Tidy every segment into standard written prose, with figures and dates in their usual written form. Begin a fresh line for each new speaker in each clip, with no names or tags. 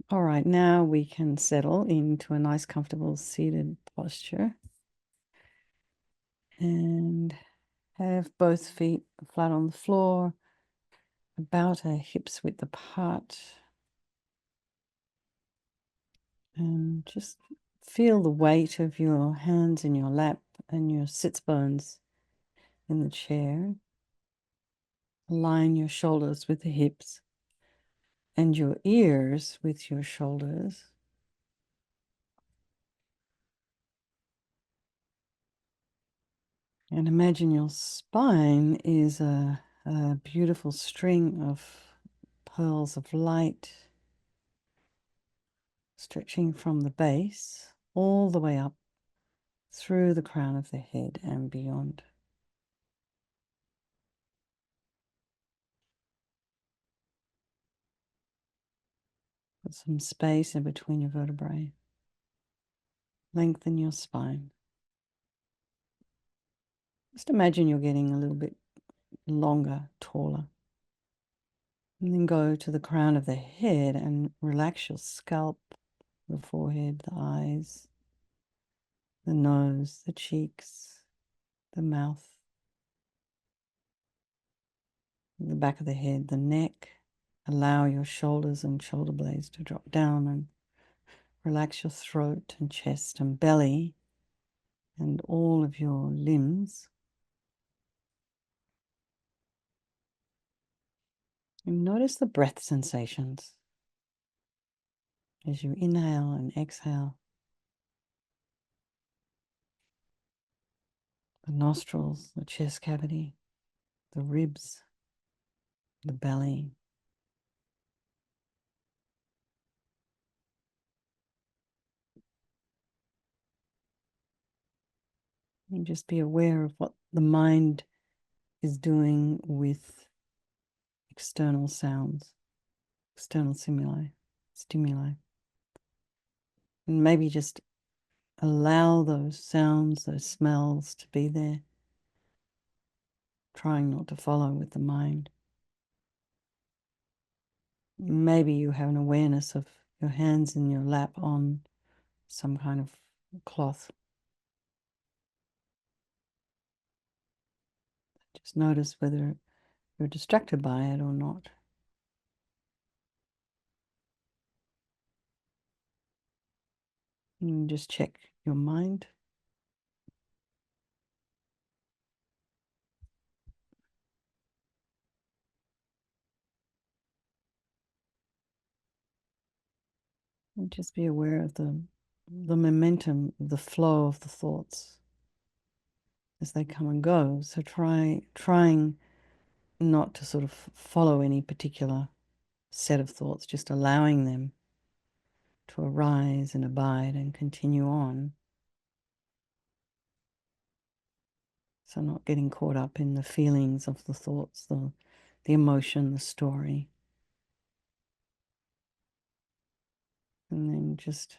All right, now we can settle into a nice, comfortable seated posture and have both feet flat on the floor, about a hip's width apart. And just feel the weight of your hands in your lap and your sits bones in the chair. Align your shoulders with the hips and your ears with your shoulders. And imagine your spine is a beautiful string of pearls of light stretching from the base all the way up through the crown of the head and beyond. Put some space in between your vertebrae. Lengthen your spine. Just imagine you're getting a little bit longer, taller. And then go to the crown of the head and relax your scalp, the forehead, the eyes, the nose, the cheeks, the mouth, the back of the head, the neck. Allow your shoulders and shoulder blades to drop down and relax your throat and chest and belly and all of your limbs. And notice the breath sensations as you inhale and exhale. The nostrils, the chest cavity, the ribs, the belly. And just be aware of what the mind is doing with external sounds, external stimuli. And maybe just allow those sounds, those smells to be there, trying not to follow with the mind. Maybe you have an awareness of your hands in your lap on some kind of cloth. Just notice whether you're distracted by it or not. And just check your mind. And just be aware of the momentum, the flow of the thoughts as they come and go. So trying not to sort of follow any particular set of thoughts, just allowing them to arise and abide and continue on. So not getting caught up in the feelings of the thoughts, the emotion, the story. And then just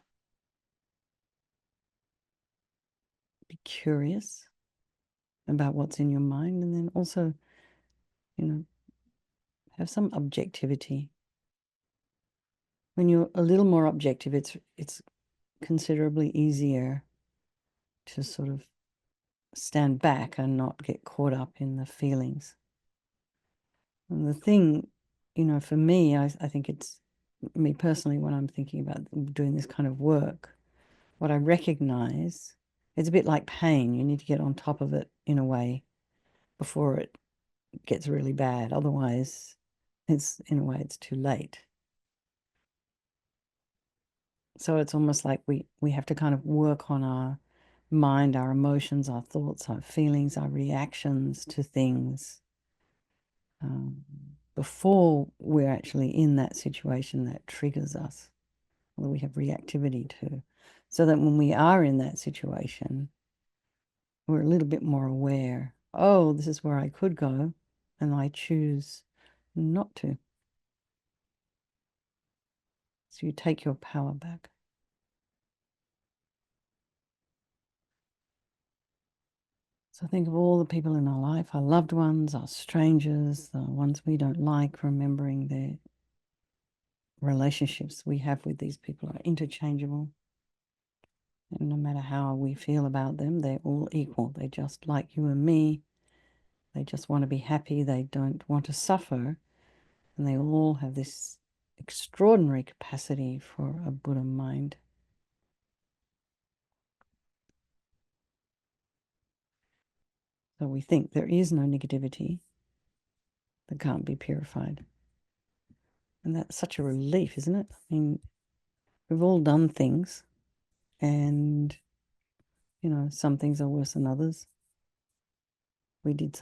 be curious about what's in your mind, and then also, have some objectivity. When you're a little more objective, it's considerably easier to sort of stand back and not get caught up in the feelings. And the thing, for me, I think it's me personally, when I'm thinking about doing this kind of work, what I recognize, it's a bit like pain. You need to get on top of it in a way before it gets really bad. Otherwise, in a way, it's too late. So it's almost like we have to kind of work on our mind, our emotions, our thoughts, our feelings, our reactions to things before we're actually in that situation that triggers us, or that we have reactivity to, so that when we are in that situation, we're a little bit more aware. Oh, this is where I could go, and I choose not to. So you take your power back. So think of all the people in our life, our loved ones, our strangers, the ones we don't like, remembering relationships we have with these people are interchangeable. And no matter how we feel about them, they're all equal. They're just like you and me. They just want to be happy. They don't want to suffer. And they all have this extraordinary capacity for a Buddha mind. So we think there is no negativity that can't be purified. And that's such a relief, isn't it? I mean, we've all done things, and, you know, some things are worse than others. We did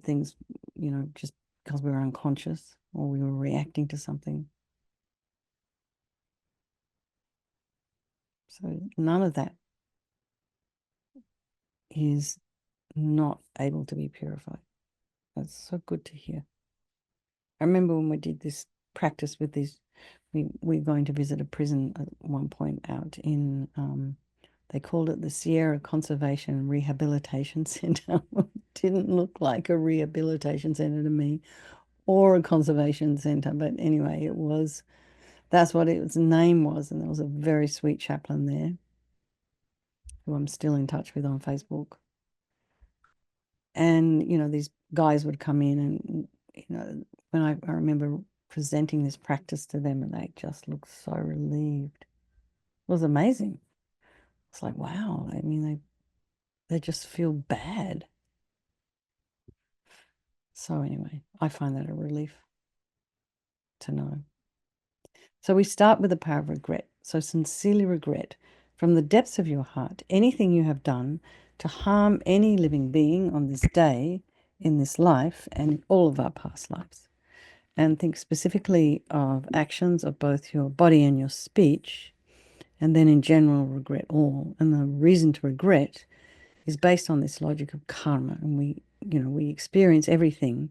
things, you know, just because we were unconscious or we were reacting to something. So none of that is not able to be purified. That's so good to hear. I remember when we did this practice with these, we're going to visit a prison at one point out in, they called it the Sierra Conservation and Rehabilitation Center. It didn't look like a rehabilitation center to me or a conservation center, but anyway, it was, that's what its name was. And there was a very sweet chaplain there who I'm still in touch with on Facebook. And, you know, these guys would come in and, you know, when I remember presenting this practice to them and they just looked so relieved. It was amazing. It's like, wow, I mean, they just feel bad. So anyway, I find that a relief to know. So we start with the power of regret. So sincerely regret from the depths of your heart anything you have done to harm any living being on this day, in this life, and in all of our past lives. And think specifically of actions of both your body and your speech, and then in general regret all. And the reason to regret is based on this logic of karma. And we experience everything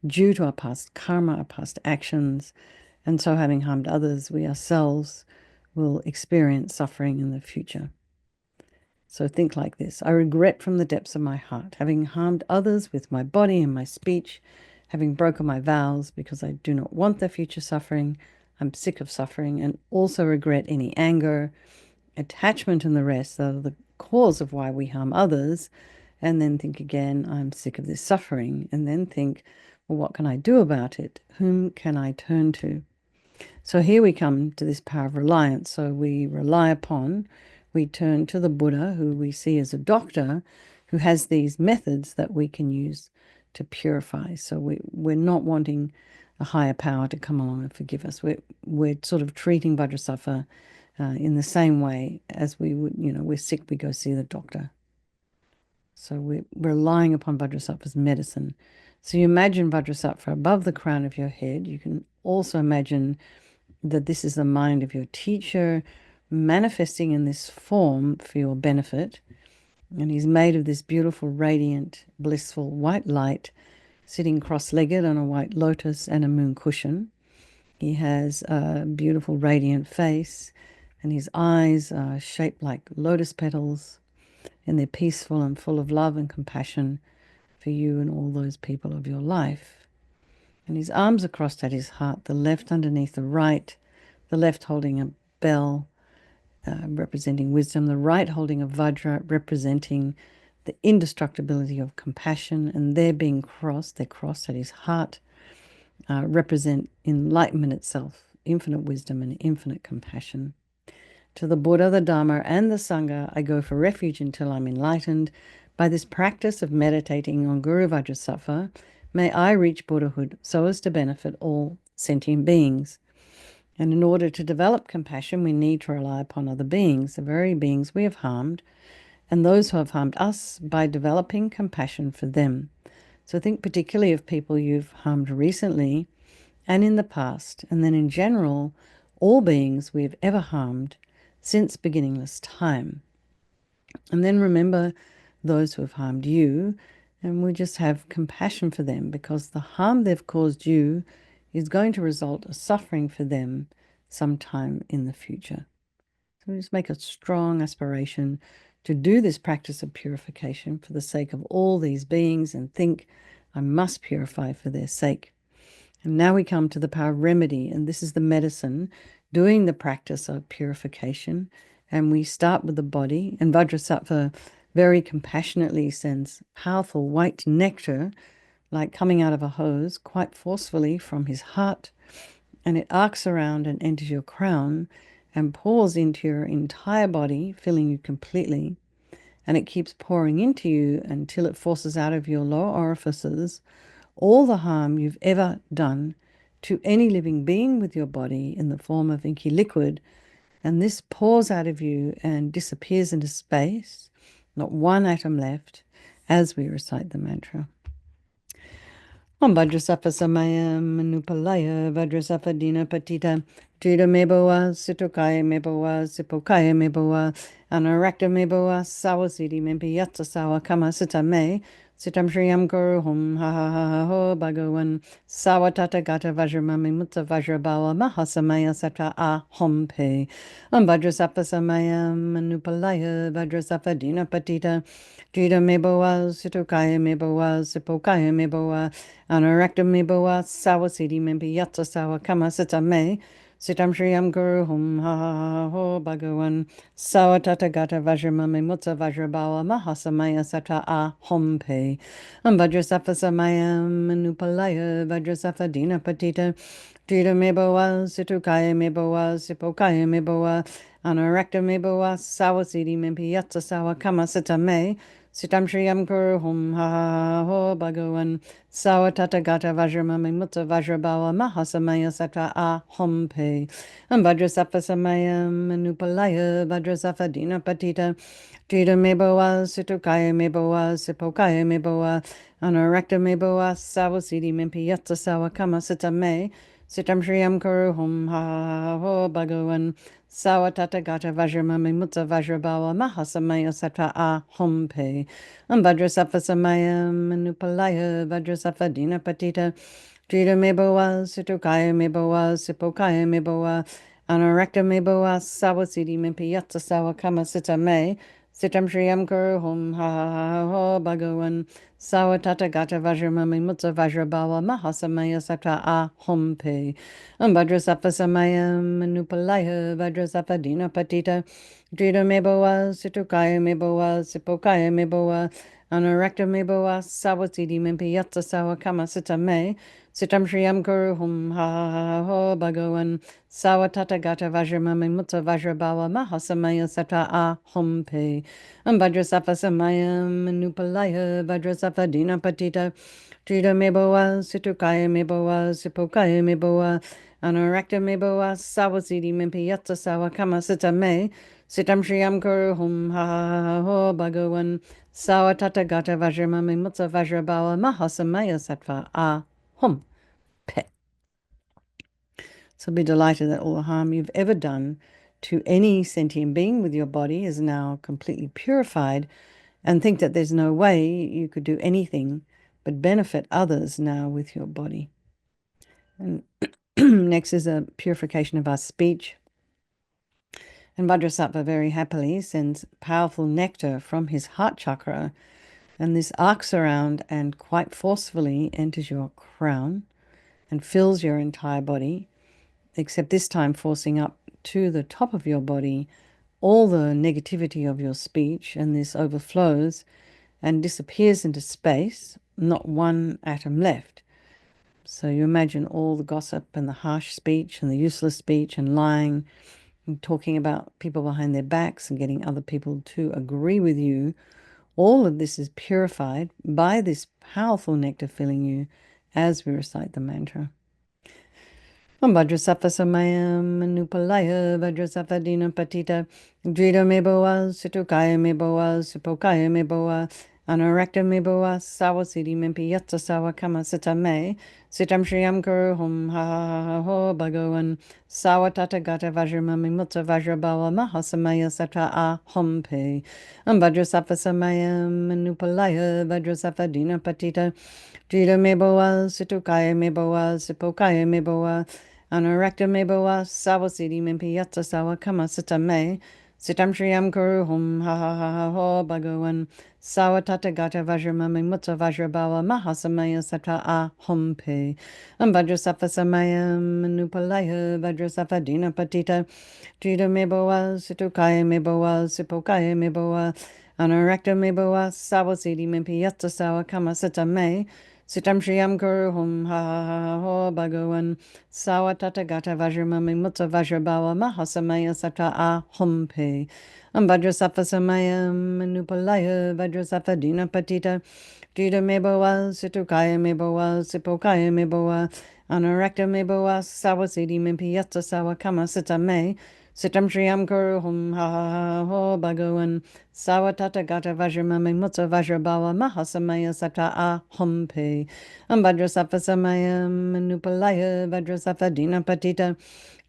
due to our past karma, our past actions. And so having harmed others, we ourselves will experience suffering in the future. So think like this. I regret from the depths of my heart, having harmed others with my body and my speech, having broken my vows because I do not want their future suffering. I'm sick of suffering, and also regret any anger, attachment, and the rest that are the cause of why we harm others. And then think again, I'm sick of this suffering. And then think, well, what can I do about it? Whom can I turn to? So here we come to this power of reliance. So we rely upon, we turn to the Buddha, who we see as a doctor, who has these methods that we can use to purify. So we're not wanting a higher power to come along and forgive us. We're sort of treating Vajrasattva in the same way as we would, you know, we're sick, we go see the doctor. So we're relying upon Vajrasattva's medicine. So you imagine Vajrasattva above the crown of your head. You can also imagine that this is the mind of your teacher manifesting in this form for your benefit. And he's made of this beautiful, radiant, blissful white light, sitting cross-legged on a white lotus and a moon cushion. He has a beautiful, radiant face, and his eyes are shaped like lotus petals, and they're peaceful and full of love and compassion for you and all those people of your life. And his arms are crossed at his heart, the left underneath the right, the left holding a bell representing wisdom, the right holding a vajra representing the indestructibility of compassion, and they're crossed at his heart, represent enlightenment itself, infinite wisdom and infinite compassion. To the Buddha, the Dharma, and the Sangha, I go for refuge until I'm enlightened. By this practice of meditating on Guru Vajrasattva, may I reach Buddhahood so as to benefit all sentient beings. And in order to develop compassion, we need to rely upon other beings, the very beings we have harmed, and those who have harmed us, by developing compassion for them. So think particularly of people you've harmed recently and in the past, and then in general, all beings we have ever harmed since beginningless time. And then remember those who have harmed you, and we just have compassion for them, because the harm they've caused you is going to result in suffering for them sometime in the future. So we just make a strong aspiration to do this practice of purification for the sake of all these beings, and think, I must purify for their sake. And now we come to the power of remedy, and this is the medicine doing the practice of purification. And we start with the body, and Vajrasattva very compassionately sends powerful white nectar, like coming out of a hose, quite forcefully from his heart, and it arcs around and enters your crown and pours into your entire body, filling you completely. And it keeps pouring into you until it forces out of your lower orifices all the harm you've ever done to any living being with your body in the form of inky liquid. And this pours out of you and disappears into space, not one atom left, as we recite the mantra. Om Vajrasattva Samayam Manupalaya Vajrasattva Dina Patita Jida Meboa Sitokaya Meboa Sipokaya Meboa Anarakta Meboa Sawasidi Mempi Yatsa Sawa Kama Sita Me Sitam Shriyam Guru Hum Ha Ha Ha Ha Ho Bhagavan Sawatata Gata Vajramami Mutta Vajrabawa Mahasamaya Sata A Hom Pe Om Vajrasattva Samayam Manupalaya Vajrasattva Dina Patita Jida Meboa Sitokaya Meboa Sipokaya Meboa Anarakta Meboa Sawasidi Mempi Yatsa Sawa Kama Sita Me Sitam Shriyam Guru Hum Ha Ha Ha Ho Bhagavan Sawatata Gata Vajramami Mutta Vajrabawa Mahasamaya Sata A Hom Pe Vajrasattva Samayam Manupalaya Vajrasattva Dina Patita Jida Meboa Situkaya Meboa Sipokaya Meboa Anarakta Meboa Sawasidi Mempi Yatsa Sawa Kama Sita Me Sitam Shriyam Guru Hum Ha Ha Ha Ho Bhagavan Sawatata Gata Vajramami Mutta Vajrabawa Mahasamaya Sata A Hom Pe Vajrasattva Samayam Manupalaya Vajrasattva Dina Patita Jida Meboa Situkaya Meboa Sipokaya Meboa Anarakta Meboa Sawasidi Mempi Yatsa Sawa Kama Sita Me Sitam Shriyam Guru Hum Ha Ha Ha Ho Bhagavan Sawatata Gata Vajramami Mutta Vajrabawa Mahasamaya Sata A Hom Pe Vajrasattva Samayam Manupalaya Vajrasattva Dina Patita Jida Meboa Situkaya Meboa Sipokaya Meboa Anarakta Meboa Sawasidi Mempi Yatsa Sawa Kama Sita Me Sitam Shriyam Guru Hum Ha Ha Ha Ho Bhagavan Sawatata Gata Vajramami Mutta Vajrabawa Mahasamaya Sata A Hom Pe Vajrasattva Samayam Manupalaya Vajrasattva Dina Patita Jida Meboa Situkaya Meboa Sipokaya Meboa Anarakta Meboa Sawasidi Mempi Yatsa Sawa Kama Sita Me Sitam Shriyam Guru Hum Ha Ha Ha Ho Bhagavan Sawatata Gata Vajramami Mutta Vajrabawa Mahasamaya Sata A Hom Pe Vajrasattva Samayam Manupalaya Vajrasattva Dina Patita Jida Meboa Situkaya Meboa Sipokaya Meboa Anarakta Meboa Sawasidi Mempi Yatsa Sawa Kama Sita Me Sitam Shriyam Guru Hum Ha Ha Ha Ho Bhagavan Sawatata Gata Vajramami Mutta Vajrabawa Mahasamaya Sata A Hom Pe. So be delighted that all the harm you've ever done to any sentient being with your body is now completely purified, and think that there's no way you could do anything but benefit others now with your body. And next is a purification of our speech. And Vajrasattva very happily sends powerful nectar from his heart chakra, and this arcs around and quite forcefully enters your crown and fills your entire body, except this time forcing up to the top of your body all the negativity of your speech, and this overflows and disappears into space, not one atom left. So you imagine all the gossip and the harsh speech and the useless speech and lying and talking about people behind their backs and getting other people to agree with you. All of this is purified by this powerful nectar filling you as we recite the mantra. Vajrasattva Samayam Manupalaya Vajrasattva Dina Patita Jida Meboa Situkaya Meboa Sipokaya Meboa Anarakta Meboa Sawasidi Mempi Yatsa Sawa Kama Sita Me Sitam Shriyam Guru Hum Ha Ha Ha Ho Bhagavan Sawatata Gata Vajramami Mutta Vajrabawa Mahasamaya Sata A Hom Pe Vajrasattva Samayam Manupalaya Vajrasattva Dina Patita Jida Meboa Situkaya Meboa Sipokaya Meboa Anarakta Meboa Sawasidi Mempi Yatsa Sawa Kama Sita Me Sitam Shriyam Kuru Hum Ha Ha Ha Ha Ho Bhagavan Sawatata Gata Vajramami Mutta Vajrabhava Mahasamaya Sata A Hum Pe Vajrasafa Samayam Nupalaya Vajrasafa Dina Patita Jita Meboa Situkaya Meboa Sipokaya Meboa Anarakta Meboa Sawasidi Mimpi Yatsa Sawa Kama Sita Me Sitam Shriyam Kuru Hum Ha Ha Ha Ho Bhagavan Sawatata Gata Vajramami Mutta Vajrabhava Mahasamaya Sata A Hum Pe Vajrasafa Samayam Nupalaya Vajrasafa Dina Patita Jita Meboa Situkaya Meboa Sipokaya Meboa Anarakta Meboa Sawasidi Mimpi Yatsa Sawa Kama Sita Me Sitam Shriyam Kuru Hum Ha Ha Ha Ho Bhagavan Sawatata Gata Vajramami Mutta Vajrabhava Mahasamaya Sata A Hum Pe Vajrasafa Samayam Nupalaya Vajrasafa Dina Patita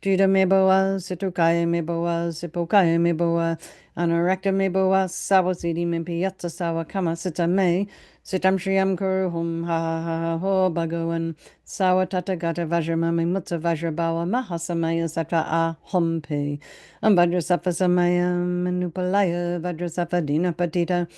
Jita Meboa Situkaya Meboa Sipokaya Meboa Anarakta Meboa Sawasidi Mimpi Yatsa Sawa Kama Sita Me Sitam Shriyam Kuru Hum Ha Ha Ha Ho Bhagavan Sawatata Gata Vajramami Mutta Vajrabhava Mahasamaya Sata A Hum Pe Vajrasafa Samayam Nupalaya Vajrasafa Dina Patita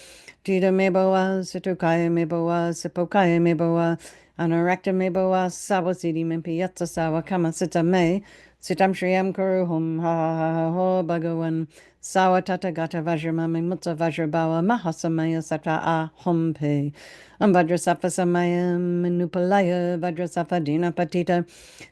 Jita Meboa Situkaya Meboa Sipokaya Meboa Anarakta Meboa Sawasidi Mimpi Yatsa Sawa Kama Sita Me Sitam Shriyam Kuru Hum Ha Ha Ha Ha Ho Bhagavan Sawatata Gata Vajramami Mutta Vajrabhava Mahasamaya Sata A Hum Pe Vajrasafa Samayam Nupalaya Vajrasafa Dina Patita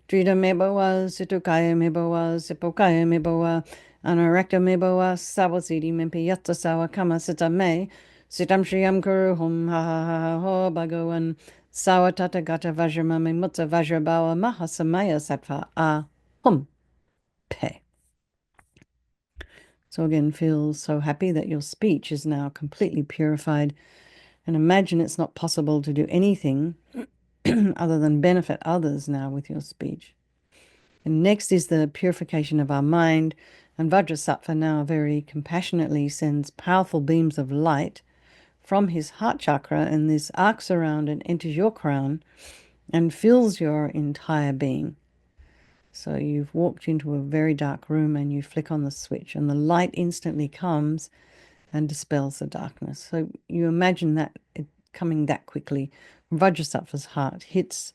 Jita Meboa Situkaya Meboa Sipokaya Meboa Anarakta Meboa Sawasidi Mimpi Yatsa Sawa Kama Sita Me Sitam Shriyam Kuru Hum Ha Ha Ha Ha Ho Bhagavan Sawatata Gata Vajramami Mutta Vajrabhava Mahasamaya Sattva A Hum Pe. So again, feel so happy that your speech is now completely purified, and imagine it's not possible to do anything other than benefit others now with your speech. And next is the purification of our mind, and Vajrasattva now very compassionately sends powerful beams of light from his heart chakra, and this arcs around and enters your crown and fills your entire being. So you've walked into a very dark room and you flick on the switch and the light instantly comes and dispels the darkness. So you imagine that it coming that quickly. Vajrasattva's heart hits,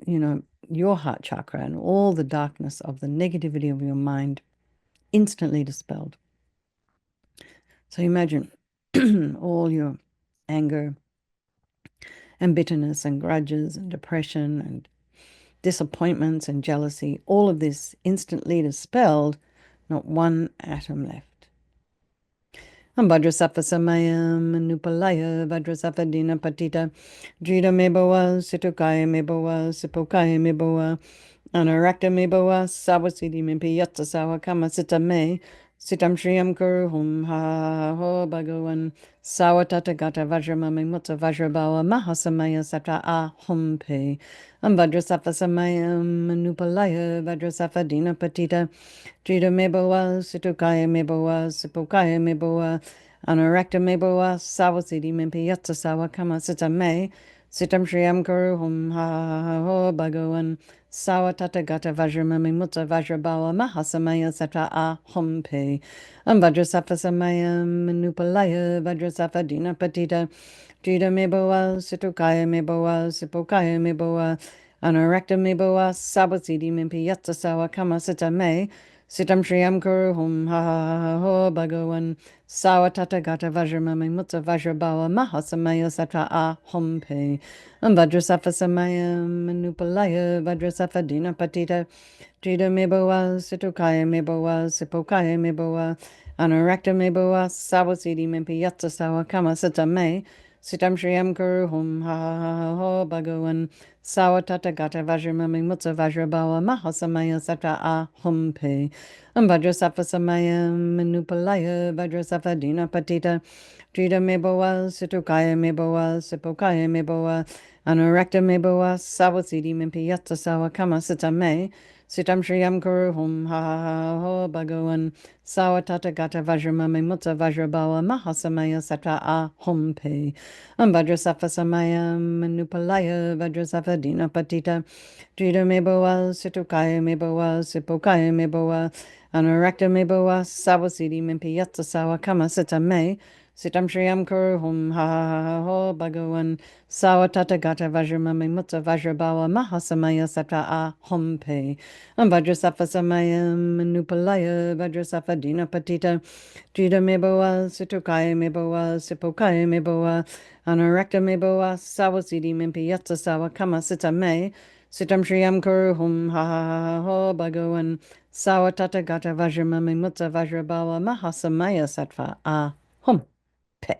your heart chakra, and all the darkness of the negativity of your mind instantly dispelled. So imagine all your anger and bitterness and grudges and depression and disappointments and jealousy, all of this instantly dispelled, not one atom left. Vajrasattva Samayam Nupalaya Vajrasattva Dina Patita Jita Meboa Situkaya Meboa Sipokaya Meboa Anarakta Meboa Sawasidi Mimpi Yatsa Sawa Kama Sita Me Sitam Shriyam Kuru Hum Ha Ha Ho Bhagavan Sawatata Gata Vajramami Mutta Vajrabhava Mahasamaya Sata A Hum Pe Vajrasattva Samayam Nupalaya Vajrasattva Dina Patita Jita Meboa Situkaya Meboa Sipokaya Meboa Anarakta Meboa Sawasidi Mimpi Yatsa Sawa Kama Sita Me Sitam Shriyam Kuru Hum Ha Ha Ha Ho Bhagavan Sawatata Gata Vajramami Mutta Vajrabhava Mahasamaya Sata A Hum Pe Vajrasattva Samayam Nupalaya Vajrasattva Dina Patita Jita Meboa Situkaya Meboa Sipokaya Meboa Anarakta Meboa Sawasidi Mimpi Yatsa Sawa Kama Sita Me Sitam Shriyam Kuru Hum Ha Ha Ha Ho Bhagavan Sawatata Gata Vajramami Mutta Vajrabhava Mahasamaya Sata A Hum Pe Vajrasattva Samayam Nupalaya Vajrasattva Dina Patita Jita Meboa Situkaya Meboa Sipokaya Meboa Anarakta Meboa Sawasidi Mimpi Yatsa Sawa Kama Sita Me Sitam Shriyam Kuru Hum Ha Ha Ha Ho Bhagavan Sawatata Gata Vajramami Mutta Vajrabhava Mahasamaya Sata A Hum Pe Vajrasattva Samayam Nupalaya Vajrasattva Dina Patita Jita Meboa Situkaya Meboa Sipokaya Meboa Anarakta Meboa Sawasidi Mimpi Yatsa Sawa Kama Sita Me Sitam Shriyam Kuru Hum Ha Ha Ha Ho Bhagavan Sawatata Gata Vajramami Mutta Vajrabhava Mahasamaya Sata A Hum Pe Vajrasattva Samayam Nupalaya Vajrasattva Dina Patita Jita Meboa Situkaya Meboa Sipokaya Meboa Anurakta me boa sawasidi mimpi yatsa sawa kama sita me. Sitam Shriyam Kuru Hum Ha Ha Ha Ho Bhagawan Sawa Tata Gata Vajramami Mutta Vajrabawa Mahasamaya Sata A Hum Pe Vajrasafa Samayam Nupalaya Vajrasafa Dina Patita Jida Meboa Situkaya Meboa Sipokaya Meboa Anarakta Meboa Sawasidi Mimpi Yatsa Sawa Kama Sita Me Sitam Shriyam Kuru Hum Ha Ha Ha Ho Bhagawan Sawa Tata Gata Vajramami Mutta Vajrabawa Mahasamaya Satva A Hum Pe.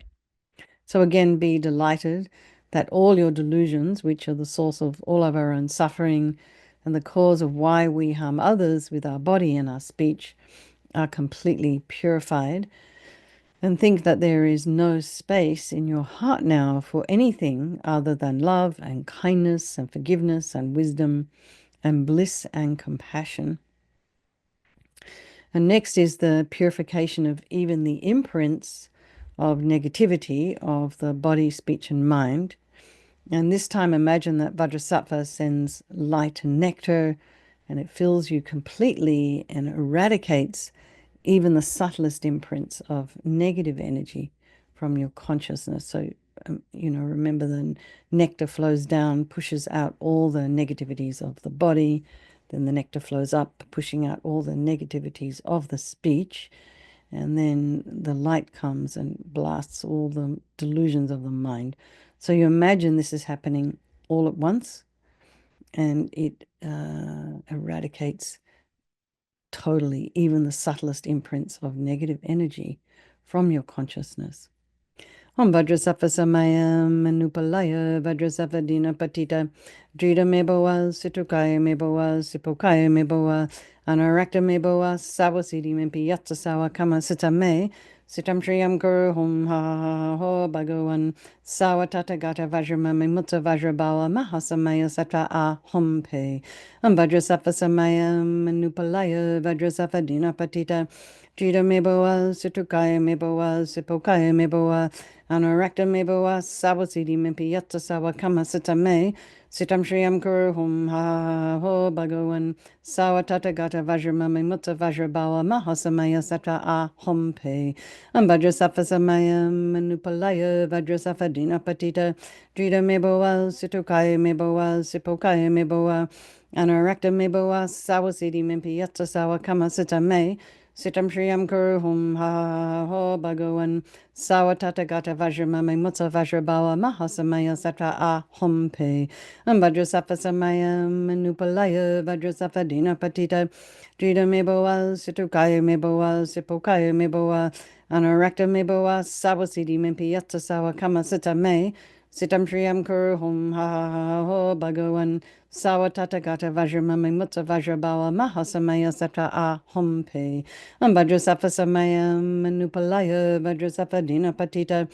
So again, be delighted that all your delusions, which are the source of all of our own suffering and the cause of why we harm others with our body and our speech, are completely purified. And think that there is no space in your heart now for anything other than love and kindness and forgiveness and wisdom and bliss and compassion. And next is the purification of even the imprints of negativity of the body, speech, and mind. And this time, imagine that Vajrasattva sends light and nectar, and it fills you completely and eradicates even the subtlest imprints of negative energy from your consciousness. So, remember the nectar flows down, pushes out all the negativities of the body. Then the nectar flows up, pushing out all the negativities of the speech. And then the light comes and blasts all the delusions of the mind. So you imagine this is happening all at once, and it eradicates totally even the subtlest imprints of negative energy from your consciousness. Om Vajrasattva Samayam Manupalaya Vajrasattva Dina Patita Drita Meboa Situkaya Meboa Sipokaya Meboa Anarakta Meboa Sawasidi Mimpi Yatsa Sawa Kama Sita Me Sitam Shriyam Guru Hum Ha Ha Ho Bhagawan Sawa Tata Gata Vajramami Mutta Vajrabawa Mahasamaya Sata A Hum Pe Om Vajrasattva Samayam Manupalaya Vajrasattva Dina Patita Drita Meboa Situkaya Meboa Sipokaya Meboa Anorakta meboa sawasidi mimpi yatta sawa kama sita me sitam shriyam kuru hum ha ho bhagawan sawa tata gata vajramami mutta vajrabawa mahasamaya sata a hum pe vajrasattva samayam manupalaya vajrasattva dina patita drita meboa situkaya meboa sipokaya meboa anorakta meboa sawasidi mimpi yatta sawa kama sita me Sitam Shriyam Kuru Hum Ha Ho Bhagawan Sawa Tata Gata Vajramami Mutta Vajrabawa Mahasamaya Satra A Hum Pe Vajrasattva Samayam Manupalaya Vajrasattva Dina Patita Drita Meboa Situkaya Meboa Sipokaya Meboa Anorakta Meboa Sawasidi Mimpi Yatta Sawa Kama Sita Me Sitam Shriyam Kuru Hum Ha Ho Bhagawan Sawa Tata Gata Vajramami Mutta Vajrabawa Mahasamaya Satra A Hum Pe Vajrasattva Samayam Manupalaya Vajrasattva Dina Patita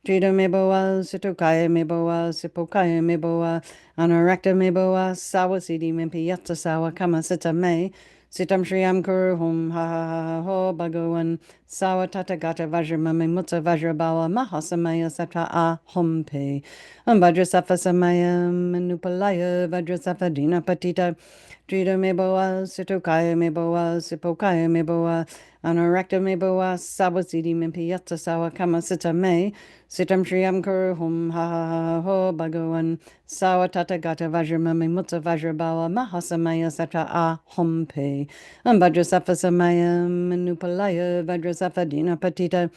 Drita Meboa Situkaya Meboa Sipokaya Meboa Anorakta Meboa Sawasidi Mimpi Yatta Sawa Kama Sita Me Sitam Shriyam Kuru Hum Ha Ho Bhagawan Sawa Tata Gata Vajramami Mutta Vajrabawa Mahasamaya Satra A Hum Pe Vajrasattva Samayam Manupalaya Vajrasattva Dina Patita Drita Meboa Situkaya Meboa Sipokaya Meboa Anorakta Meboa Sawasidi Mimpi Yatta Sawa Kama Sita Me Sitam Shriyam Kuru Hum Ha Ho Bhagawan Sawa Tata Gata Vajramami Mutta Vajrabawa Mahasamaya Satra A Hum Pe Vajrasattva Samayam Manupalaya Vajrasattva Dina Patita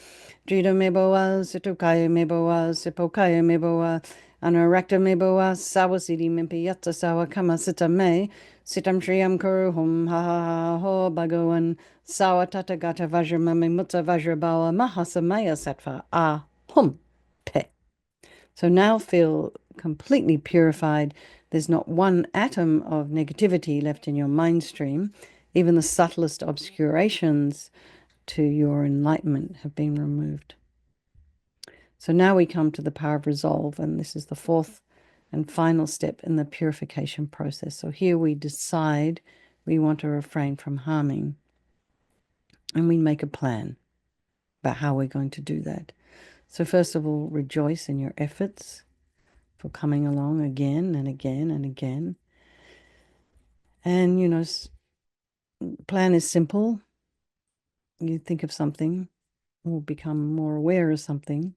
Drita Meboa Situkaya Meboa Sipokaya Meboa Anorakta Meboa Sawasidi Mimpi Yatta Sawa Kama Sita Me Sitam Shriyam Kuru Hum Ha Ho Bhagawan Sawa Tata Gata Vajramami Mutta Vajrabawa Mahasamaya Sattva A Hum Pe. So now feel completely purified. There's not one atom of negativity left in your mind stream. Even the subtlest obscurations to your enlightenment have been removed. So now we come to the power of resolve, and this is the fourth and final step in the purification process. So here we decide we want to refrain from harming, and we make a plan about how we're going to do that. So first of all, rejoice in your efforts for coming along again and again and again. And, plan is simple. you think of something or become more aware of something,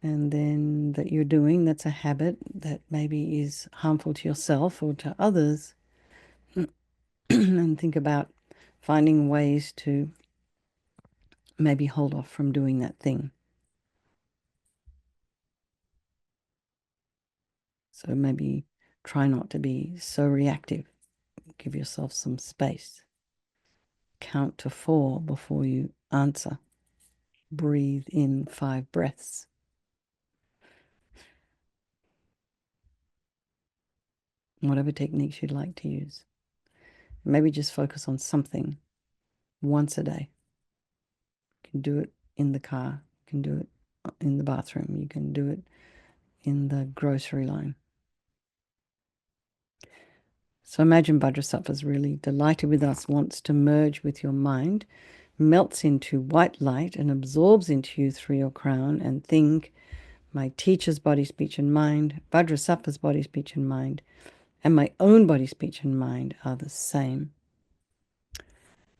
and then that you're doing, that's a habit that maybe is harmful to yourself or to others, and think about finding ways to maybe hold off from doing that thing. So maybe try not to be so reactive. Give yourself some space. Count to 4 before you answer. Breathe in 5 breaths. Whatever techniques you'd like to use. Maybe just focus on something once a day. You can do it in the car. You can do it in the bathroom. You can do it in the grocery line. So imagine Vajrasattva's really delighted with us, wants to merge with your mind, melts into white light and absorbs into you through your crown, and think, my teacher's body, speech, and mind, Vajrasattva's body, speech, and mind, and my own body, speech, and mind are the same.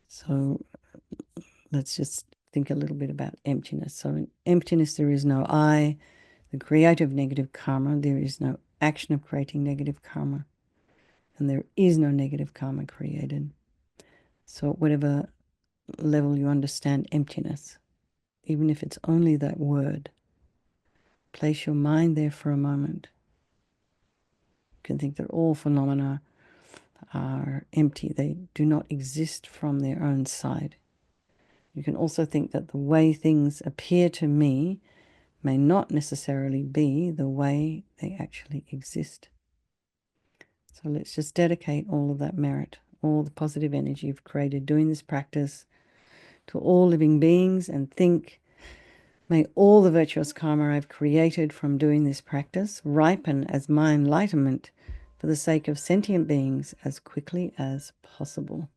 So let's just think a little bit about emptiness. So in emptiness, there is no I, the creator of negative karma. There is no action of creating negative karma. And there is no negative karma created. So at whatever level you understand emptiness, even if it's only that word, place your mind there for a moment. You can think that all phenomena are empty. They do not exist from their own side. You can also think that the way things appear to me may not necessarily be the way they actually exist. So let's just dedicate all of that merit, all the positive energy you've created doing this practice to all living beings, and think, may all the virtuous karma I've created from doing this practice ripen as my enlightenment for the sake of sentient beings as quickly as possible.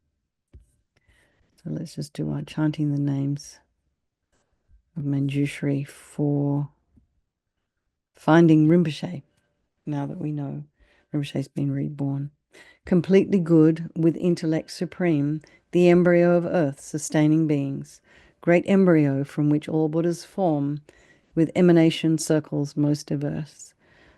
So let's just do our chanting the names of Manjushri for finding Rinpoche, now that we know Rinpoche's been reborn. Completely good, with intellect supreme, the embryo of earth, sustaining beings, great embryo from which all Buddhas form, with emanation circles most diverse,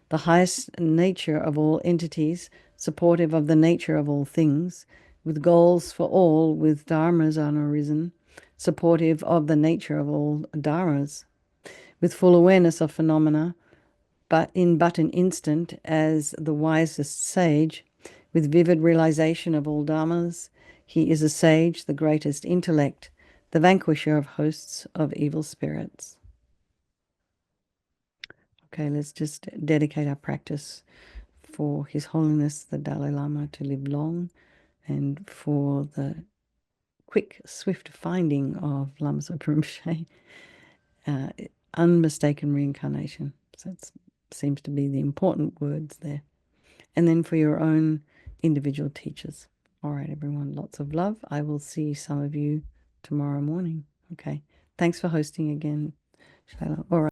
the highest nature of all entities, supportive of the nature of all things, with goals for all, with dharmas unarisen, supportive of the nature of all dharmas, with full awareness of phenomena, but in but an instant, as the wisest sage, with vivid realization of all dharmas, he is a sage, the greatest intellect, the vanquisher of hosts of evil spirits. Okay, let's just dedicate our practice for His Holiness the Dalai Lama to live long, and for the quick, swift finding of Lama Zopa Rinpoche, unmistaken reincarnation. So it seems to be the important words there. And then for your own individual teachers. All right, everyone, lots of love. I will see some of you tomorrow morning. Okay, thanks for hosting again, Shayla. All right.